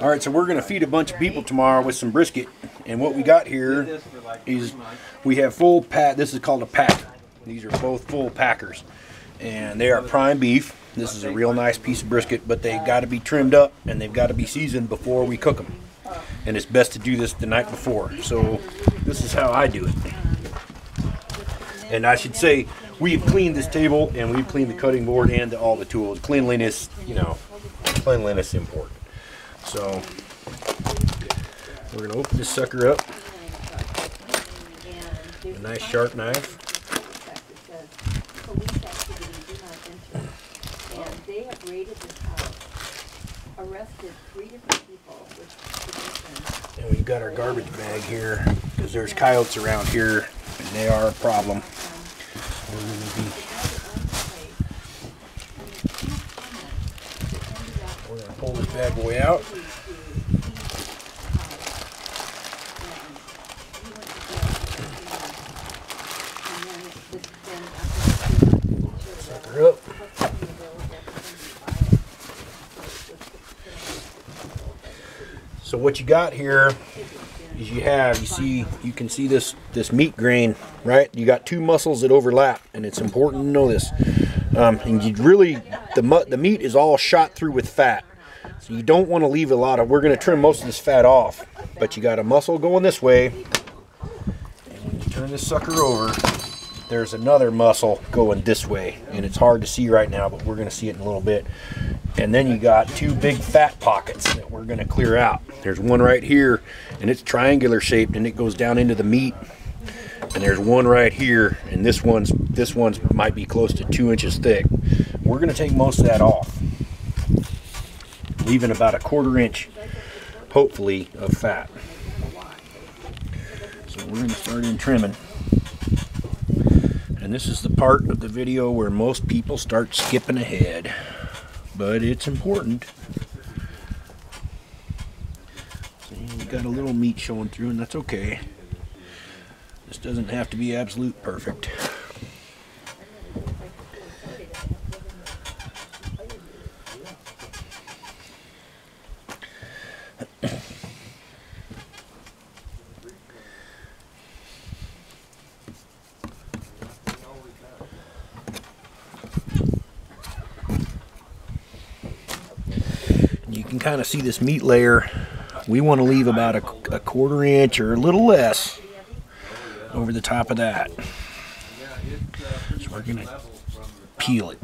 All right, so we're going to feed a bunch of people tomorrow with some brisket. And what we got here is we have full pack. This is called a packer. These are both full packers. And they are prime beef. This is a real nice piece of brisket, but they got to be trimmed up and they've got to be seasoned before we cook them. And it's best to do this the night before. So this is how I do it. And I should say, we've cleaned this table and we've cleaned the cutting board and all the tools. Cleanliness, you know, cleanliness is important. So we're going to open this sucker up. A nice sharp knife. They have raided this house, arrested 3 different people with. And we've got our garbage bag here because there's coyotes around here and they are a problem. We're going to pull this bad boy out. Sucker up. So what you got here is you can see this meat grain, right? You got 2 muscles that overlap, and it's important to know this. And you really, the meat is all shot through with fat, so you don't want to leave a lot of. We're going to trim most of this fat off, but you got a muscle going this way, and when you turn this sucker over, there's another muscle going this way, and it's hard to see right now, but we're going to see it in a little bit. And then you got 2 big fat pockets that we're going to clear out. There's one right here, and it's triangular shaped, and it goes down into the meat. And there's one right here, and this one's might be close to 2 inches thick. We're going to take most of that off, leaving about a 1/4 inch, hopefully, of fat. So we're going to start in trimming. And this is the part of the video where most people start skipping ahead. But it's important. So you got a little meat showing through, and that's okay. This doesn't have to be absolute perfect. You can kind of see this meat layer. We want to leave about a 1/4 inch or a little less over the top of that. So we're going to peel it.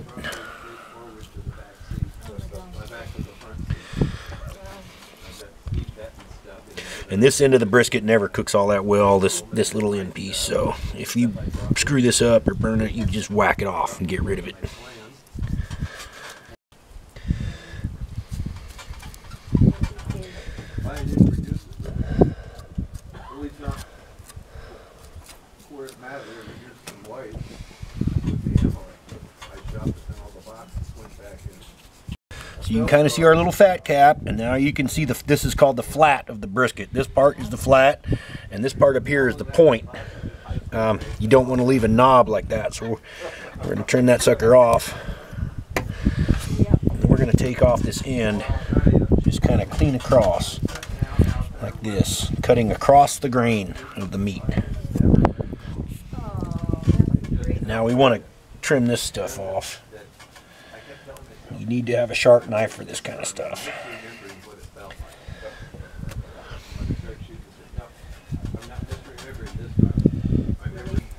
And this end of the brisket never cooks all that well, this little end piece. So if you screw this up or burn it, you just whack it off and get rid of it. So you can kind of see our little fat cap, and now you can see this is called the flat of the brisket. This part is the flat, and this part up here is the point. You don't want to leave a knob like that, so we're going to trim that sucker off. And we're going to take off this end, just kind of clean across like this, cutting across the grain of the meat. Now we want to trim this stuff off. You need to have a sharp knife for this kind of stuff.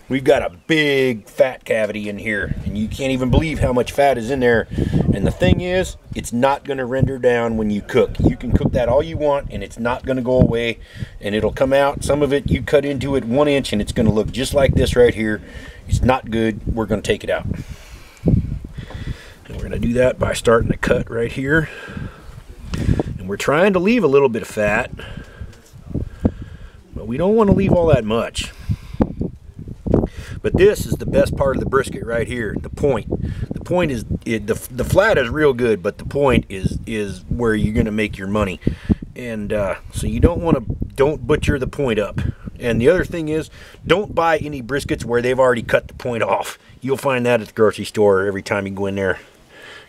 We've got a big fat cavity in here, and you can't even believe how much fat is in there. And the thing is, it's not going to render down when you cook. You can cook that all you want, and it's not going to go away, and it'll come out. Some of it, you cut into it 1 inch, and it's going to look just like this right here. It's not good. We're going to take it out. And we're going to do that by starting to cut right here. And we're trying to leave a little bit of fat, but we don't want to leave all that much. But this is the best part of the brisket right here, the point. The point is, the flat is real good, but the point is where you're going to make your money. And so you don't butcher the point up. And the other thing is, don't buy any briskets where they've already cut the point off. You'll find that at the grocery store every time you go in there.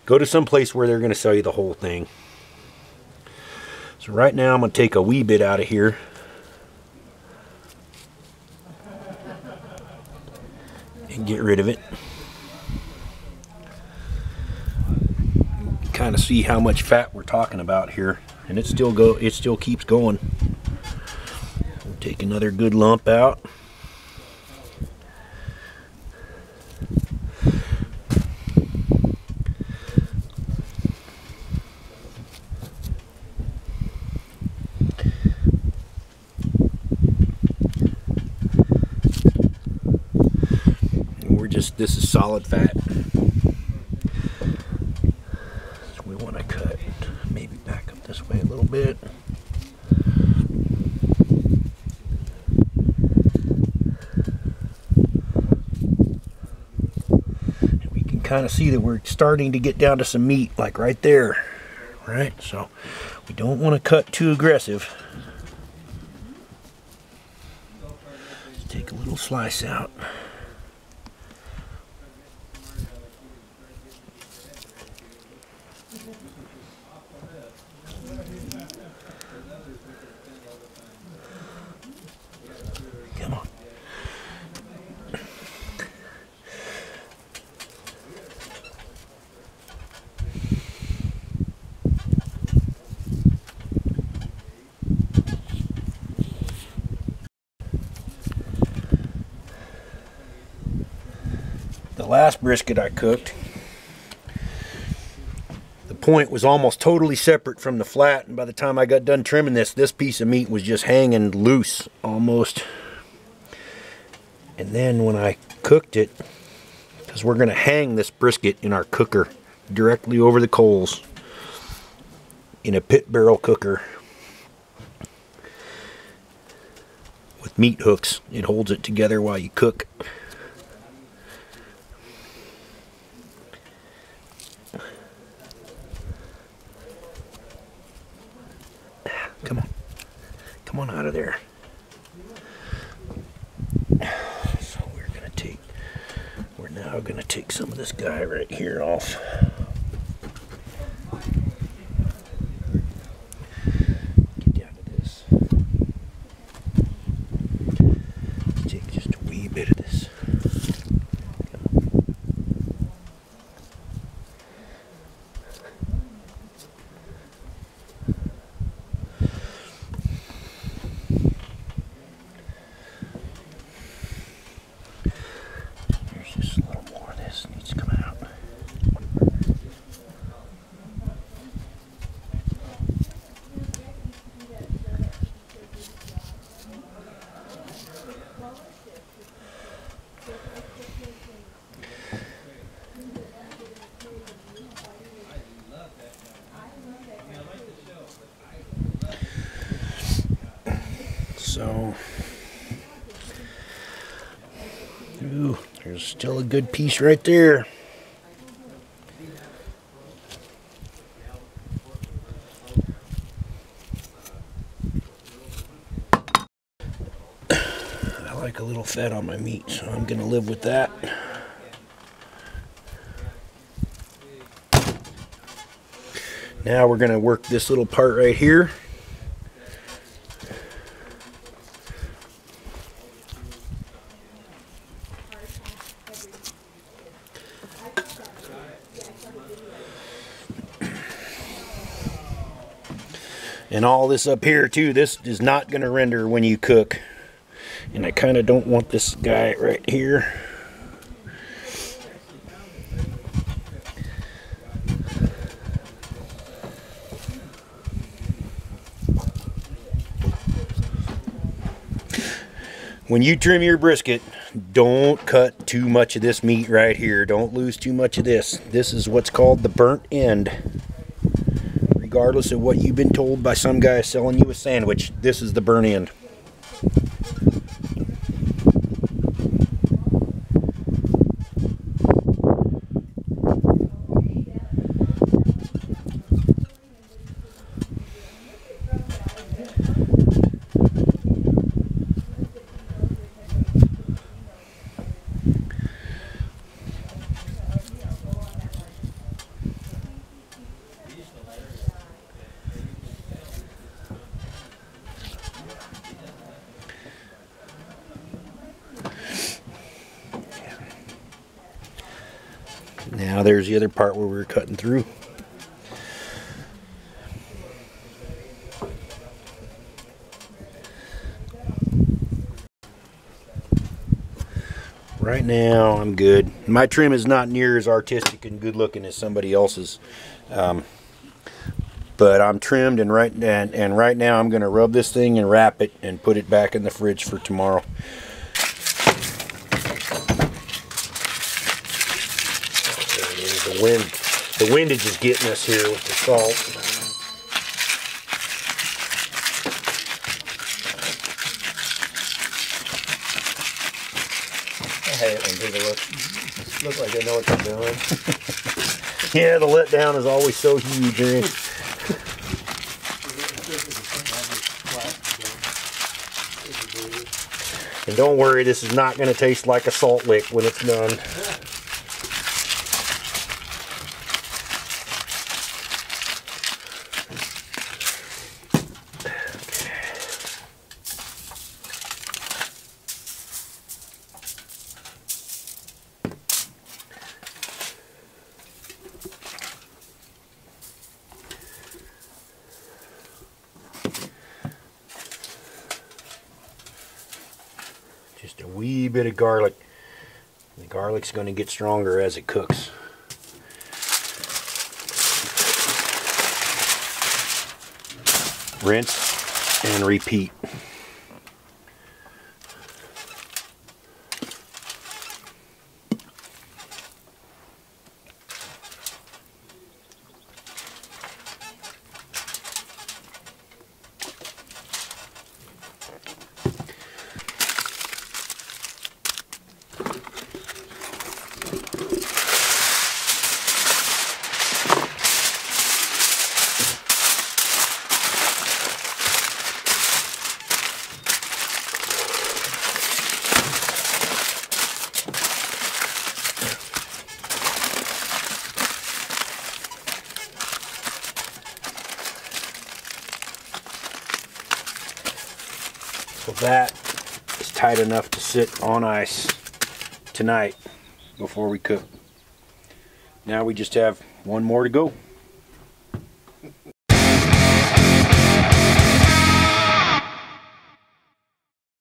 Go to some place where they're going to sell you the whole thing. So right now I'm going to take a wee bit out of here. And get rid of it. Kind of see how much fat we're talking about here, and it still keeps going. We'll take another good lump out. This is solid fat. So we want to cut, maybe back up this way a little bit. And we can kind of see that we're starting to get down to some meat, like right there. Right? So we don't want to cut too aggressive. Let's take a little slice out. Come on. The last brisket I cooked, the point was almost totally separate from the flat, and by the time I got done trimming this piece of meat was just hanging loose almost. And then when I cooked it, because we're going to hang this brisket in our cooker directly over the coals in a pit barrel cooker with meat hooks. It holds it together while you cook. Come on. Come on out of there. So we're now going to take some of this guy right here off. Get down to this. Take just a wee bit of this. So, ooh, there's still a good piece right there. I like a little fat on my meat, so I'm going to live with that. Now we're going to work this little part right here. And all this up here too, this is not going to render when you cook. And I kind of don't want this guy right here. When you trim your brisket, don't cut too much of this meat right here. Don't lose too much of this. This is what's called the burnt end. Regardless of what you've been told by some guy selling you a sandwich, this is the burnt end. Now there's the other part where we were cutting through. Right now I'm good. My trim is not near as artistic and good looking as somebody else's. But I'm trimmed, and right now I'm going to rub this thing and wrap it and put it back in the fridge for tomorrow. There it is. The windage is getting us here with the salt. Hey, and take a look. Look like they know what they're doing. Yeah, the letdown is always so huge, man. And don't worry, this is not going to taste like a salt lick when it's done. Just a wee bit of garlic. The garlic's going to get stronger as it cooks. Rinse and repeat. So that is tight enough to sit on ice tonight before we cook. Now we just have one more to go.